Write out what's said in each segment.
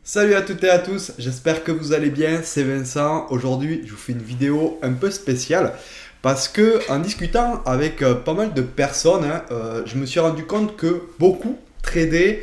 Salut à toutes et à tous, j'espère que vous allez bien, c'est Vincent. Aujourd'hui, je vous fais une vidéo un peu spéciale parce que en discutant avec pas mal de personnes, je me suis rendu compte que beaucoup tradaient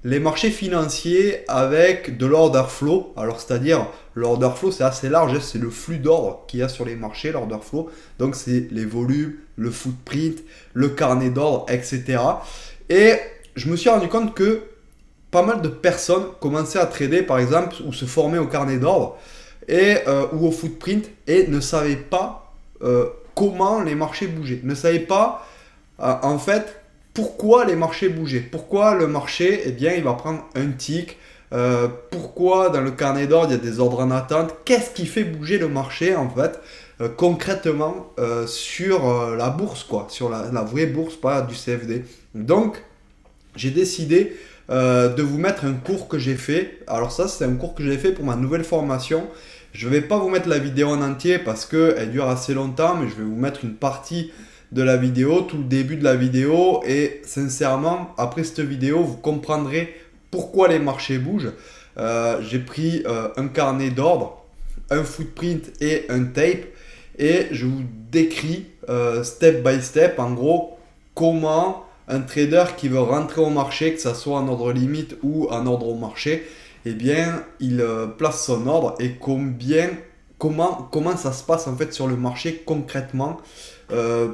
les marchés financiers avec de l'order flow. Alors, c'est-à-dire, l'order flow, c'est assez large, hein, c'est le flux d'ordre qu'il y a sur les marchés, l'order flow. Donc, c'est les volumes, le footprint, le carnet d'ordre, etc. Et je me suis rendu compte que pas mal de personnes commençaient à trader, par exemple, ou se former au carnet d'ordre ou au footprint et ne savaient pas comment les marchés bougeaient. Ne savaient pas, en fait, pourquoi les marchés bougeaient. Pourquoi le marché, eh bien, il va prendre un tick. Pourquoi dans le carnet d'ordre, il y a des ordres en attente. Qu'est-ce qui fait bouger le marché, en fait, concrètement, sur la bourse, quoi. Sur la vraie bourse, pas du CFD. Donc, j'ai décidé de vous mettre un cours que j'ai fait. Alors ça, c'est un cours que j'ai fait pour ma nouvelle formation. Je ne vais pas vous mettre la vidéo en entier parce qu'elle dure assez longtemps, mais je vais vous mettre une partie de la vidéo, tout le début de la vidéo. Et sincèrement, après cette vidéo, vous comprendrez pourquoi les marchés bougent. J'ai pris un carnet d'ordre, un footprint et un tape. Et je vous décris step by step, en gros, comment un trader qui veut rentrer au marché, que ce soit en ordre limite ou en ordre au marché, eh bien, il place son ordre et comment ça se passe en fait sur le marché concrètement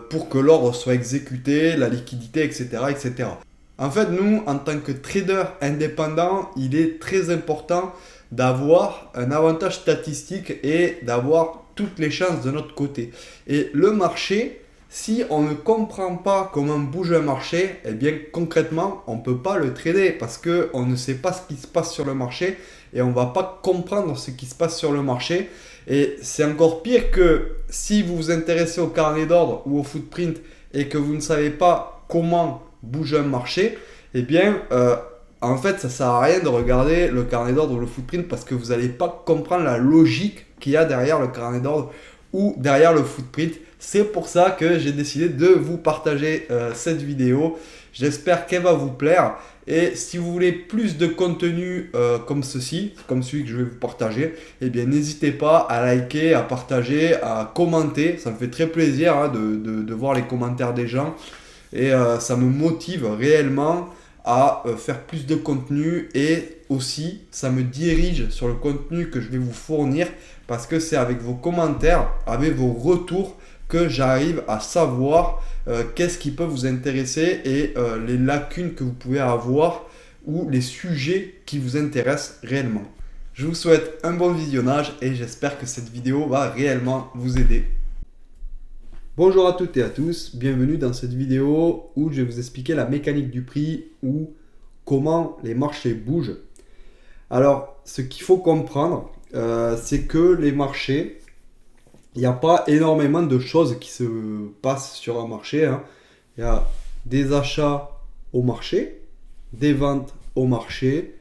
pour que l'ordre soit exécuté, la liquidité, etc., etc. En fait, nous, en tant que trader indépendant, il est très important d'avoir un avantage statistique et d'avoir toutes les chances de notre côté. Et le marché, si on ne comprend pas comment bouge un marché, eh bien concrètement, on ne peut pas le trader parce qu'on ne sait pas ce qui se passe sur le marché et on ne va pas comprendre ce qui se passe sur le marché. Et c'est encore pire que si vous vous intéressez au carnet d'ordre ou au footprint et que vous ne savez pas comment bouge un marché, eh bien en fait ça ne sert à rien de regarder le carnet d'ordre ou le footprint parce que vous n'allez pas comprendre la logique qu'il y a derrière le carnet d'ordre ou derrière le footprint. C'est pour ça que j'ai décidé de vous partager cette vidéo. J'espère qu'elle va vous plaire. Et si vous voulez plus de contenu comme ceci, comme celui que je vais vous partager, eh bien n'hésitez pas à liker, à partager, à commenter. Ça me fait très plaisir de voir les commentaires des gens. Et ça me motive réellement à faire plus de contenu et aussi ça me dirige sur le contenu que je vais vous fournir parce que c'est avec vos commentaires, avec vos retours que j'arrive à savoir qu'est-ce qui peut vous intéresser et les lacunes que vous pouvez avoir ou les sujets qui vous intéressent réellement. Je vous souhaite un bon visionnage et j'espère que cette vidéo va réellement vous aider. Bonjour à toutes et à tous, bienvenue dans cette vidéo où je vais vous expliquer la mécanique du prix ou comment les marchés bougent. Alors, ce qu'il faut comprendre, c'est que les marchés, il n'y a pas énormément de choses qui se passent sur un marché, hein. Il y a des achats au marché, des ventes au marché,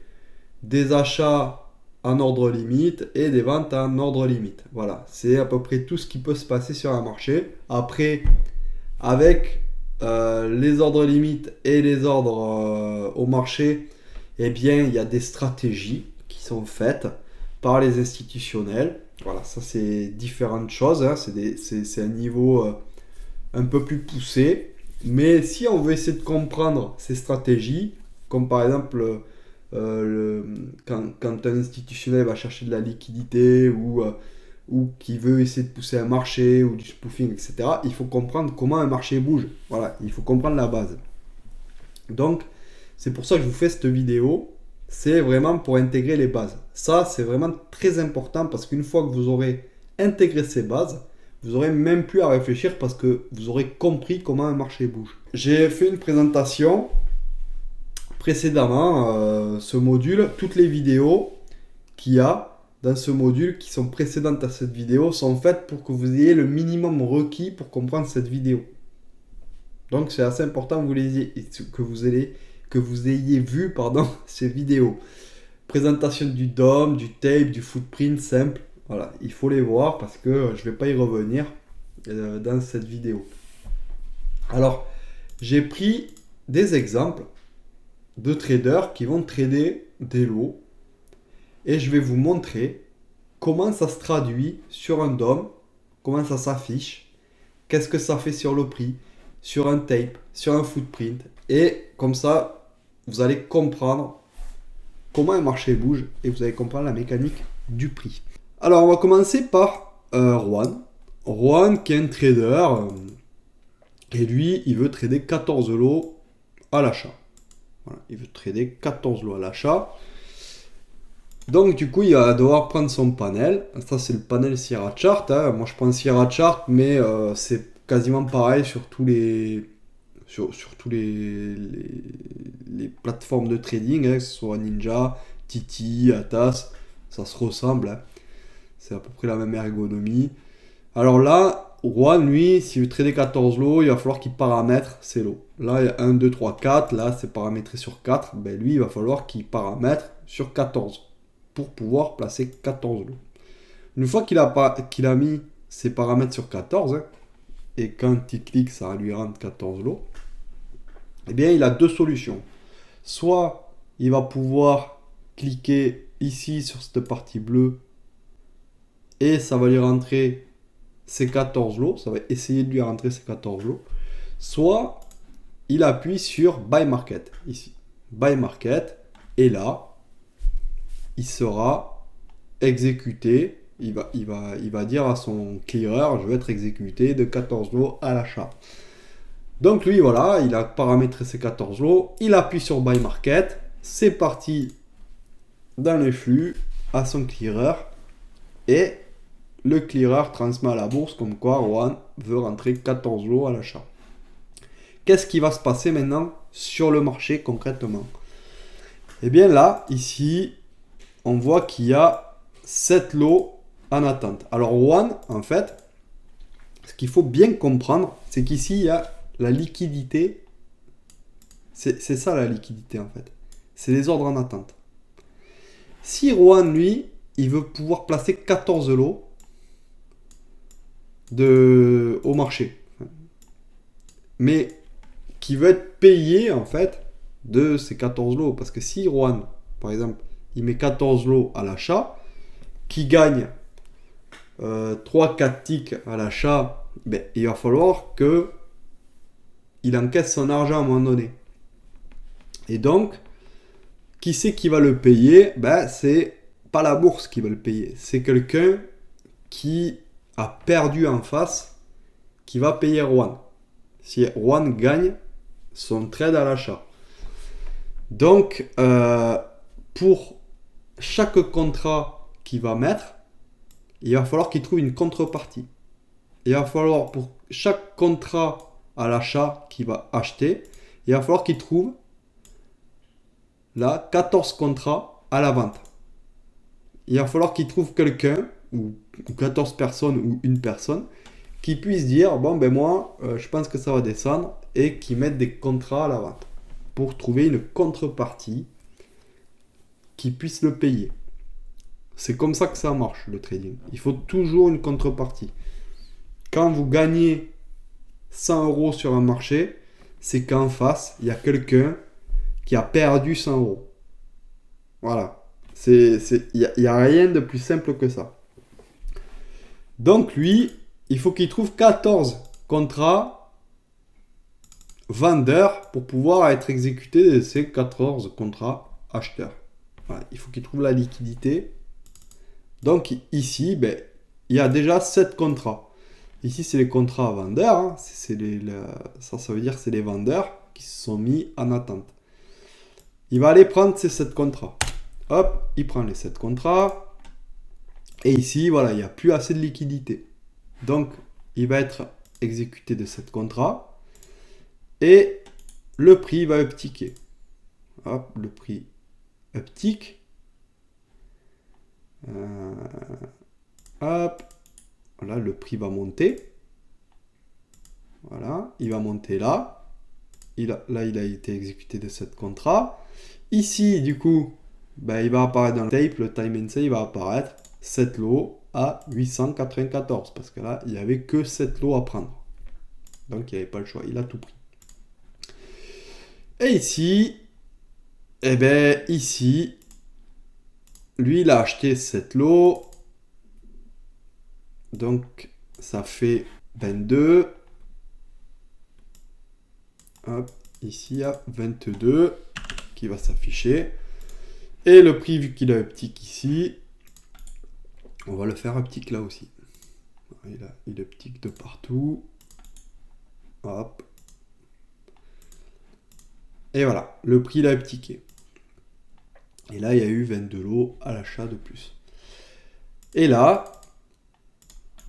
des achats en ordre limite et des ventes en ordre limite. Voilà, c'est à peu près tout ce qui peut se passer sur un marché. Après, avec les ordres limites et les ordres au marché, eh bien, il y a des stratégies qui sont faites par les institutionnels. Voilà, ça c'est différentes choses, hein. C'est un niveau un peu plus poussé. Mais si on veut essayer de comprendre ces stratégies, comme par exemple quand un institutionnel va chercher de la liquidité ou qui veut essayer de pousser un marché ou du spoofing, etc., il faut comprendre comment un marché bouge. Voilà, il faut comprendre la base. Donc, c'est pour ça que je vous fais cette vidéo. C'est vraiment pour intégrer les bases. Ça, c'est vraiment très important parce qu'une fois que vous aurez intégré ces bases, vous n'aurez même plus à réfléchir parce que vous aurez compris comment un marché bouge. J'ai fait une présentation précédemment, ce module. Toutes les vidéos qu'il y a dans ce module qui sont précédentes à cette vidéo sont faites pour que vous ayez le minimum requis pour comprendre cette vidéo. Donc c'est assez important que vous ayez vu ces vidéos. Présentation du DOM, du tape, du footprint simple. Voilà, il faut les voir parce que je ne vais pas y revenir dans cette vidéo. Alors, j'ai pris des exemples de traders qui vont trader des lots et je vais vous montrer comment ça se traduit sur un DOM, comment ça s'affiche, qu'est-ce que ça fait sur le prix, sur un tape, sur un footprint. Et comme ça, vous allez comprendre comment un marché bouge et vous allez comprendre la mécanique du prix. Alors, on va commencer par Juan. Juan qui est un trader et lui, il veut trader 14 lots à l'achat. Voilà, il veut trader 14 lots à l'achat. Donc du coup, il va devoir prendre son panel. Ça, c'est le panel Sierra Chart, hein. Moi, je prends Sierra Chart, mais c'est quasiment pareil sur tous les, sur tous les plateformes de trading, hein, que ce soit Ninja, Titi, Atas. Ça se ressemble, hein. C'est à peu près la même ergonomie. Alors là, Juan, lui, s'il veut trader 14 lots, il va falloir qu'il paramètre ses lots. Là, il y a 1, 2, 3, 4. Là, c'est paramétré sur 4. Ben, lui, il va falloir qu'il paramètre sur 14 pour pouvoir placer 14 lots. Une fois qu'il a mis ses paramètres sur 14, hein, et quand il clique, ça lui rendre 14 lots, eh bien, il a deux solutions. Soit il va pouvoir cliquer ici sur cette partie bleue et ça va lui rentrer ses 14 lots, ça va essayer de lui rentrer ses 14 lots. Soit il appuie sur Buy Market, ici. Buy Market, et là, il sera exécuté. Il va dire à son clearer, je vais être exécuté de 14 lots à l'achat. Donc lui, voilà, il a paramétré ses 14 lots, il appuie sur Buy Market, c'est parti dans les flux à son clearer, et le clearer transmet à la bourse comme quoi Juan veut rentrer 14 lots à l'achat. Qu'est-ce qui va se passer maintenant sur le marché concrètement? Eh bien là, ici, on voit qu'il y a 7 lots en attente. Alors Juan, en fait, ce qu'il faut bien comprendre, c'est qu'ici, il y a la liquidité. C'est ça la liquidité en fait. C'est les ordres en attente. Si Juan, lui, il veut pouvoir placer 14 lots au marché, mais qui veut être payé en fait de ces 14 lots. Parce que si Juan, par exemple, il met 14 lots à l'achat, qui gagne 3-4 ticks à l'achat, ben, il va falloir que il encaisse son argent à un moment donné. Et donc, qui c'est qui va le payer? Ben, c'est pas la bourse qui va le payer. C'est quelqu'un qui a perdu en face qui va payer Juan. Si Juan gagne son trade à l'achat. Donc, pour chaque contrat qu'il va mettre, il va falloir qu'il trouve une contrepartie. Il va falloir, pour chaque contrat à l'achat qu'il va acheter, il va falloir qu'il trouve là 14 contrats à la vente. Il va falloir qu'il trouve quelqu'un, ou 14 personnes, ou une personne, qui puisse dire, bon ben moi, je pense que ça va descendre, et qui mette des contrats à la vente, pour trouver une contrepartie qui puisse le payer. C'est comme ça que ça marche, le trading. Il faut toujours une contrepartie. Quand vous gagnez 100 euros sur un marché, c'est qu'en face, il y a quelqu'un qui a perdu 100 euros. Voilà. Il n'y a rien de plus simple que ça. Donc lui, il faut qu'il trouve 14 contrats vendeurs pour pouvoir être exécuté de ces 14 contrats acheteurs. Voilà. Il faut qu'il trouve la liquidité. Donc ici, ben, il y a déjà 7 contrats. Ici, c'est les contrats vendeurs. Hein. Ça veut dire que c'est les vendeurs qui se sont mis en attente. Il va aller prendre ces 7 contrats. Hop, il prend les 7 contrats. Et ici, voilà, il n'y a plus assez de liquidité. Donc, il va être exécuté de 7 contrats. Et le prix va upticker. Hop, le prix uptick. Hop. Voilà, le prix va monter. Voilà, il va monter là. Là, il a été exécuté de 7 contrats. Ici, du coup, ben, il va apparaître dans le tape, le time and say, il va apparaître 7 lots à 894. Parce que là, il n'y avait que 7 lots à prendre. Donc, il n'y avait pas le choix, il a tout pris. Et ici, eh bien, ici, lui, il a acheté 7 lots. Donc, ça fait 22. Hop, ici, il y a 22 qui va s'afficher. Et le prix, vu qu'il a un petit ici, on va le faire un petit là aussi. Il est petit de partout. Hop. Et voilà, le prix il a uptické. Et là, il y a eu 22 lots à l'achat de plus. Et là,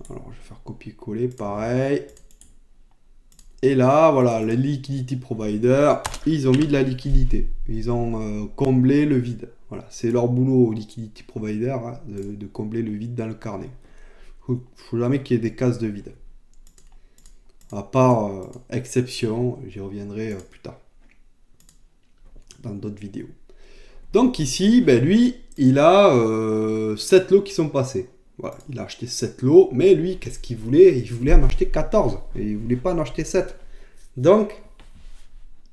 alors je vais faire copier-coller, pareil. Et là, voilà, les liquidity providers, ils ont mis de la liquidité. Ils ont comblé le vide. Voilà, c'est leur boulot, liquidity provider, hein, de combler le vide dans le carnet. Faut jamais qu'il y ait des cases de vide. À part exception, j'y reviendrai plus tard. Dans d'autres vidéos. Donc ici, ben lui, il a 7 lots qui sont passés. Voilà, il a acheté 7 lots, mais lui, qu'est-ce qu'il voulait? Il voulait en acheter 14, et il voulait pas en acheter 7. Donc,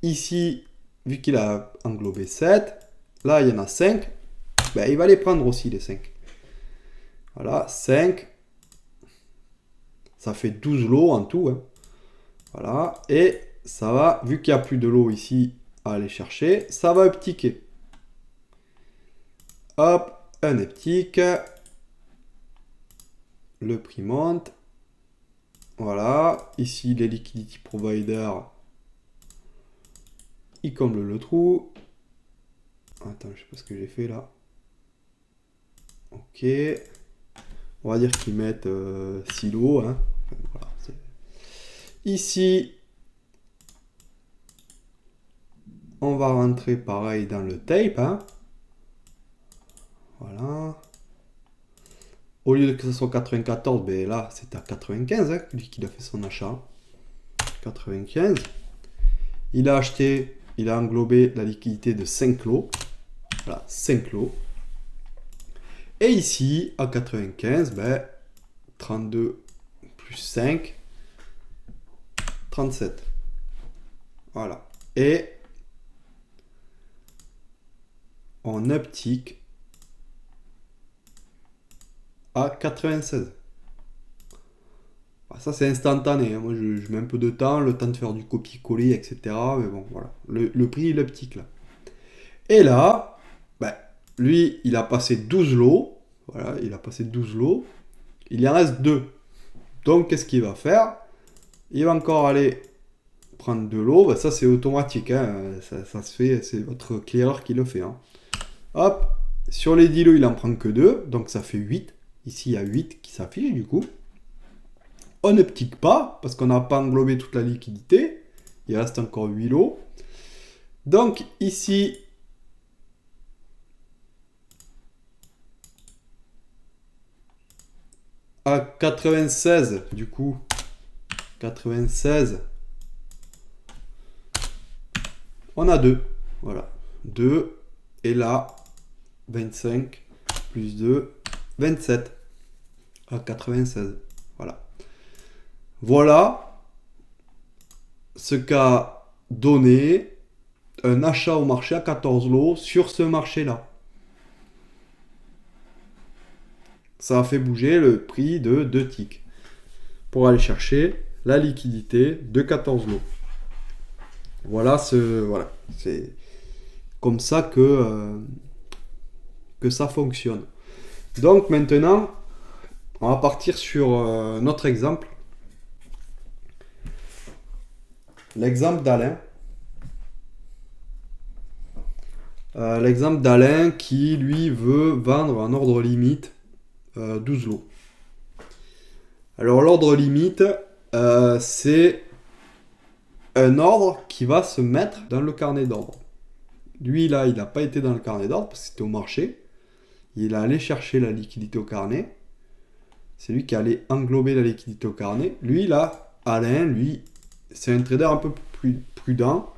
ici, vu qu'il a englobé 7, là, il y en a 5, ben, il va les prendre aussi, les 5. Voilà, 5, ça fait 12 lots en tout. Hein. Voilà, et ça va, vu qu'il n'y a plus de lots ici à aller chercher, ça va upticker. Hop, un uptick. Le prix monte. Voilà. Ici, les liquidity providers, ils comblent le trou. Attends, je sais pas ce que j'ai fait là. Ok. On va dire qu'ils mettent 6 lots. Hein. Voilà, ici, on va rentrer pareil dans le tape. Hein. Voilà. Au lieu que ce soit 94, ben là, c'est à 95, hein, lui qui a fait son achat. 95. Il a acheté, il a englobé la liquidité de 5 lots. Voilà, 5 lots. Et ici, à 95, ben, 32 plus 5, 37. Voilà. Et en optique à 96. Ça, c'est instantané. Hein. Moi, je mets un peu de temps, le temps de faire du copier-coller, etc. Mais bon, voilà. Le prix, il est optique, là. Et là, ben, lui, il a passé 12 lots. Voilà, il a passé 12 lots. Il y en reste 2. Donc, qu'est-ce qu'il va faire? Il va encore aller prendre 2 lots. Ben, ça, c'est automatique. Hein. Ça se fait, c'est votre clearer qui le fait. Hein. Hop, sur les 10 lots, il en prend que 2. Donc, ça fait 8. Ici, il y a 8 qui s'affichent, du coup. On ne ptique pas, parce qu'on n'a pas englobé toute la liquidité. Il reste encore 8 lots. Donc, ici, à 96, du coup, 96, on a 2. Voilà, 2. Et là, 25 plus 2, 27 à 96. Voilà. Voilà ce qu'a donné un achat au marché à 14 lots sur ce marché-là. Ça a fait bouger le prix de 2 ticks pour aller chercher la liquidité de 14 lots. Voilà, c'est comme ça que ça fonctionne. Donc maintenant, on va partir sur notre exemple. L'exemple d'Alain. L'exemple d'Alain qui, lui, veut vendre en ordre limite 12 lots. Alors l'ordre limite, c'est un ordre qui va se mettre dans le carnet d'ordre. Lui, là, il n'a pas été dans le carnet d'ordre parce que c'était au marché. Il est allé chercher la liquidité au carnet. C'est lui qui allait englober la liquidité au carnet. Lui, là, Alain, lui, c'est un trader un peu plus prudent.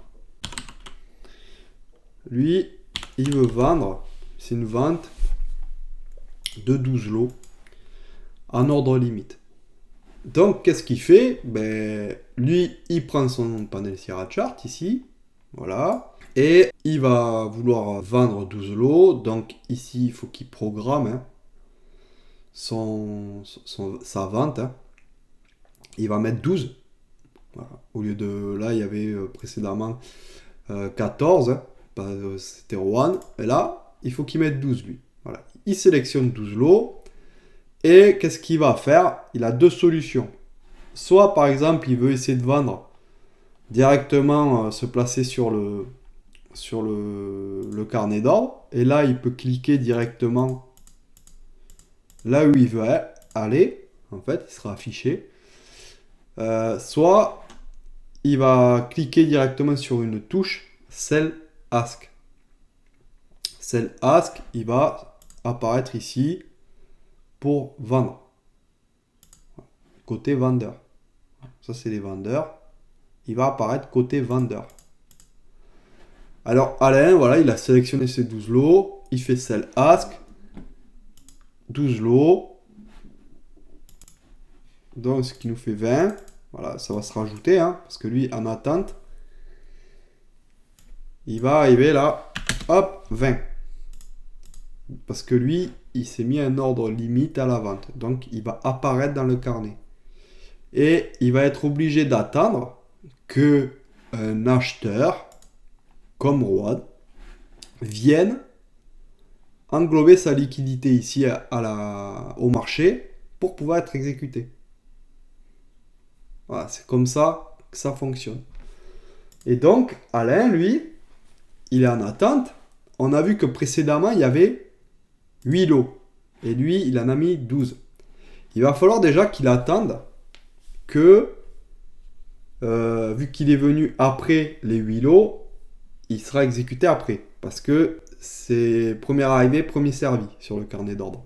Lui, il veut vendre. C'est une vente de 12 lots en ordre limite. Donc, qu'est-ce qu'il fait? Ben, lui, il prend son panel Sierra Chart ici. Voilà. Et il va vouloir vendre 12 lots. Donc ici, il faut qu'il programme hein, sa vente. Hein. Il va mettre 12. Voilà. Au lieu de... Là, il y avait précédemment 14. Hein. C'était Rouen. Et là, il faut qu'il mette 12 lui. Voilà. Il sélectionne 12 lots. Et qu'est-ce qu'il va faire? Il a deux solutions. Soit par exemple, il veut essayer de vendre directement, se placer sur le carnet d'ordre. Et là, il peut cliquer directement là où il veut aller. En fait, il sera affiché. Soit il va cliquer directement sur une touche Sell Ask. Sell Ask, il va apparaître ici pour vendre. Côté vendeur. Ça, c'est les vendeurs. Il va apparaître côté vendeur. Alors, Alain, voilà, il a sélectionné ses 12 lots. Il fait Sell Ask. 12 lots. Donc, ce qui nous fait 20. Voilà, ça va se rajouter, hein, parce que lui, en attente, il va arriver là, hop, 20. Parce que lui, il s'est mis un ordre limite à la vente. Donc, il va apparaître dans le carnet. Et il va être obligé d'attendre que un acheteur, comme Rouen, vienne englober sa liquidité ici au marché pour pouvoir être exécuté. Voilà, c'est comme ça que ça fonctionne. Et donc, Alain, lui, il est en attente. On a vu que précédemment, il y avait 8 lots. Et lui, il en a mis 12. Il va falloir déjà qu'il attende que, vu qu'il est venu après les 8 lots, il sera exécuté après. Parce que c'est premier arrivé, premier servi sur le carnet d'ordre.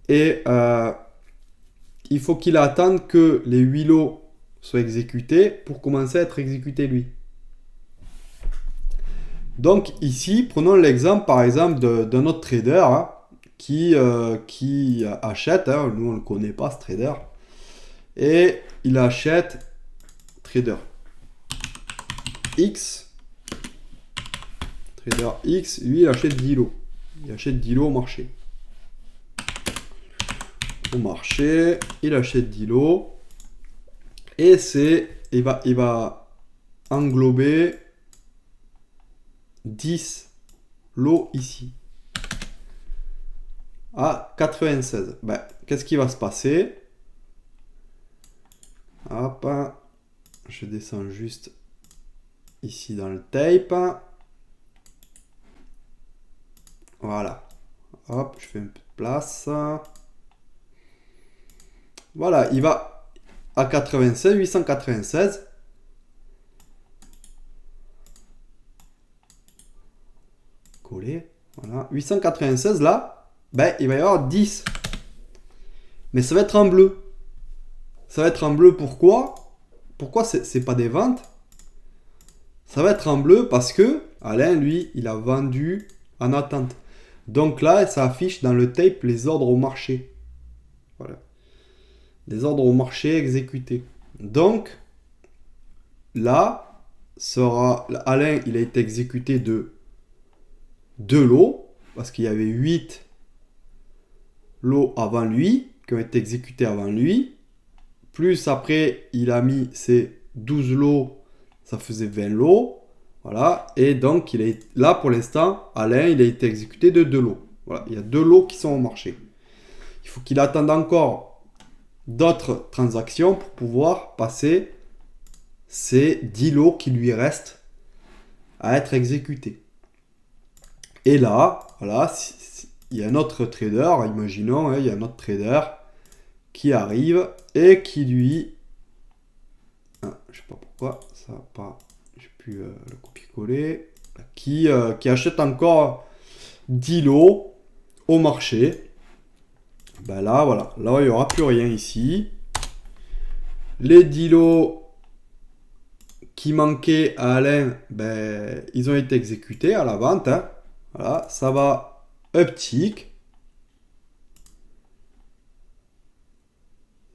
Et il faut qu'il attende que les 8 lots soient exécutés pour commencer à être exécuté lui. Donc ici, prenons l'exemple par exemple d'un autre trader hein, qui achète, hein, nous on ne le connaît pas ce trader, et il achète trader X. Trader X, lui il achète 10 lots. Il achète 10 lots au marché. Au marché, il achète 10 lots. Et il va englober 10 lots ici. À 96. Ben, qu'est-ce qui va se passer? Hop. Je descends juste ici dans le tape. Voilà. Hop, je fais un peu de place. Voilà, il va à 96, 896. Coller. Voilà. 896 là, ben, il va y avoir 10. Mais ça va être en bleu. Ça va être en bleu pourquoi? Pourquoi c'est pas des ventes? Ça va être en bleu parce que Alain, lui, il a vendu en attente. Donc là, ça affiche dans le tape les ordres au marché. Voilà. Les ordres au marché exécutés. Donc, là, Alain, il a été exécuté de 2 lots, parce qu'il y avait 8 lots avant lui, qui ont été exécutés avant lui. Plus après, il a mis ses 12 lots, ça faisait 20 lots. Voilà, et donc là pour l'instant, Alain, il a été exécuté de 2 lots. Voilà, il y a 2 lots qui sont au marché. Il faut qu'il attende encore d'autres transactions pour pouvoir passer ces 10 lots qui lui restent à être exécutés. Et là, voilà, il y a un autre trader, imaginons, hein, il y a un autre trader qui arrive et qui lui... Ah, je sais pas pourquoi, ça va pas... J'ai pu le copier-coller. Qui achète encore 10 lots au marché. Ben là, voilà. Là, il n'y aura plus rien ici. Les 10 lots qui manquaient à Alain, ben, ils ont été exécutés à la vente. Hein. Voilà, ça va uptick.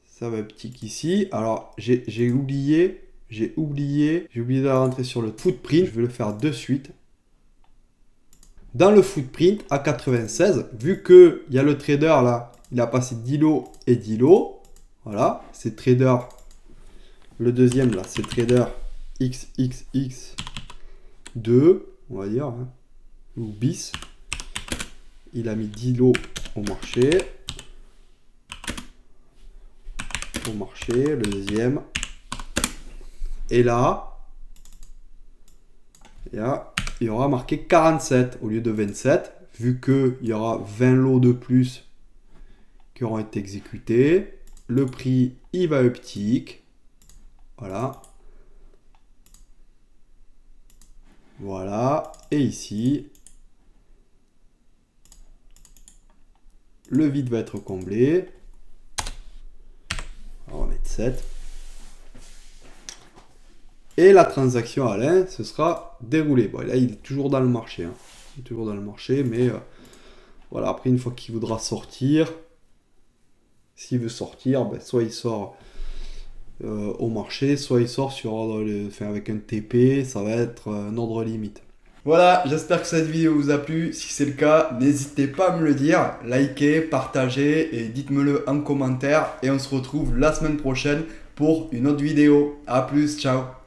Ça va uptick ici. Alors, j'ai oublié j'ai oublié de la rentrer sur le footprint. Je vais le faire de suite. Dans le footprint à 96, vu qu'il y a le trader là, il a passé 10 lots et 10 lots. Voilà, c'est trader. Le deuxième là, c'est trader XXX2, on va dire, hein, ou bis. Il a mis 10 lots au marché. Le deuxième. Et là, il y aura marqué 47 au lieu de 27, vu qu'il y aura 20 lots de plus qui auront été exécutés. Le prix, il va uptick. Voilà. Voilà. Et ici, le vide va être comblé. On va mettre 7. Et la transaction Alain se sera déroulée. Bon, là, il est toujours dans le marché. Hein. Il est toujours dans le marché, mais voilà, après, une fois qu'il voudra sortir, s'il veut sortir, ben, soit il sort au marché, soit il sort sur ordre, avec un TP, ça va être un ordre limite. Voilà, j'espère que cette vidéo vous a plu. Si c'est le cas, n'hésitez pas à me le dire. Likez, partagez et dites-me-le en commentaire. Et on se retrouve la semaine prochaine pour une autre vidéo. A plus, ciao.